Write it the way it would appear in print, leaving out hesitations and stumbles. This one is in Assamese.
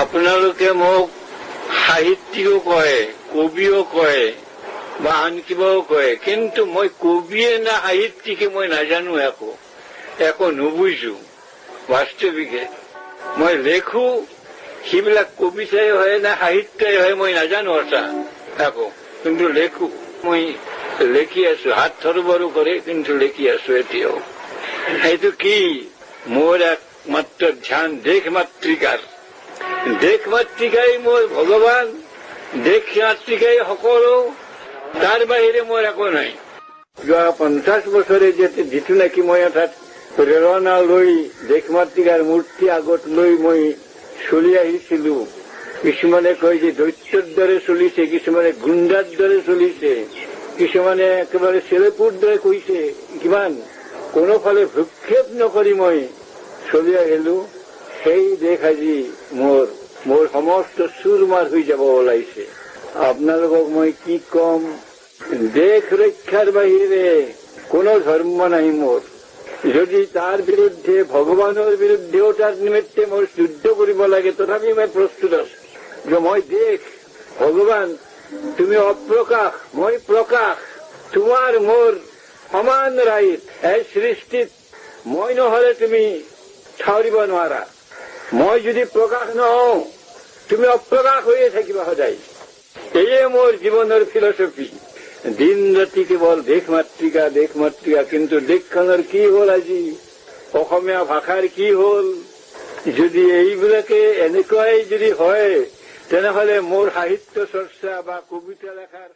আপোনালোকে মোক সাহিত্যিকো কয়, কবিও কয় বা আন কিবাও কয়, কিন্তু মই কবিয়ে না সাহিত্যিকে মই নাজানো, একো নুবুজো। বাস্তৱিকে মই লেখো, সেইবিলাক কবিতাই হয় না সাহিত্যই হয় মই নাজানো একো, কিন্তু লেখো। মই লেখি আছো, হাত থৰবৰো কৰে, কিন্তু লেখি আছো এতিয়াও। সেইটো কি? মোৰ একমাত্ৰ ধ্যান দেশ মাতৃকাৰ। দেশ মাতৃকাই মোৰ ভগৱান, দেশ মাতৃকাই সকলো, তাৰ বাহিৰে মোৰ একো নাই। যোৱা 50 বছৰে যিটো নেকি মই অৰ্থাৎ প্ৰেৰণা লৈ দেশ মাতৃকাৰ মূৰ্তি আগত লৈ মই চলি আহিছিলো। কিছুমানে কয় যে দৈত্যৰ দৰে চলিছে, কিছুমানে গুণ্ডাৰ দৰে চলিছে, কিছুমানে একেবাৰে চেলেপুৰ দৰে কৈছে। কিমান কোনোফালে ভ্ৰক্ষেপ নকৰি মই চলি আহিলো। সেই দেশ আজি মোৰ সমস্ত চুৰমাৰ হৈ যাব ওলাইছে। আপোনালোকক মই কি কম, দেশ ৰক্ষাৰ বাহিৰে কোনো ধৰ্ম নাই মোৰ। যদি তাৰ বিৰুদ্ধে, ভগৱানৰ বিৰুদ্ধেও তাৰ নিমিত্তে মই যুদ্ধ কৰিব লাগে, তথাপি মই প্ৰস্তুত আছো। যে মই দেশ, ভগৱান, তুমি অপ্ৰকাশ, মই প্ৰকাশ, তোমাৰ মোৰ সমান ৰাইট। এই সৃষ্টিত মই নহলে তুমি ঠাউৰিব নোৱাৰা। মই যদি প্ৰকাশ নহওঁ, তুমি অপ্ৰকাশ হৈয়ে থাকিবা সদায়। এয়ে মোৰ জীৱনৰ ফিলচফি। দিন ৰাতি কেৱল দেশ মাতৃকা, দেশ মাতৃকা। কিন্তু দেশখনৰ কি হ'ল আজি, অসমীয়া ভাষাৰ কি হ'ল? যদি এইবিলাকে এনেকুৱাই যদি হয়, তেনেহলে মোৰ সাহিত্য চৰ্চা বা কবিতা লেখাৰ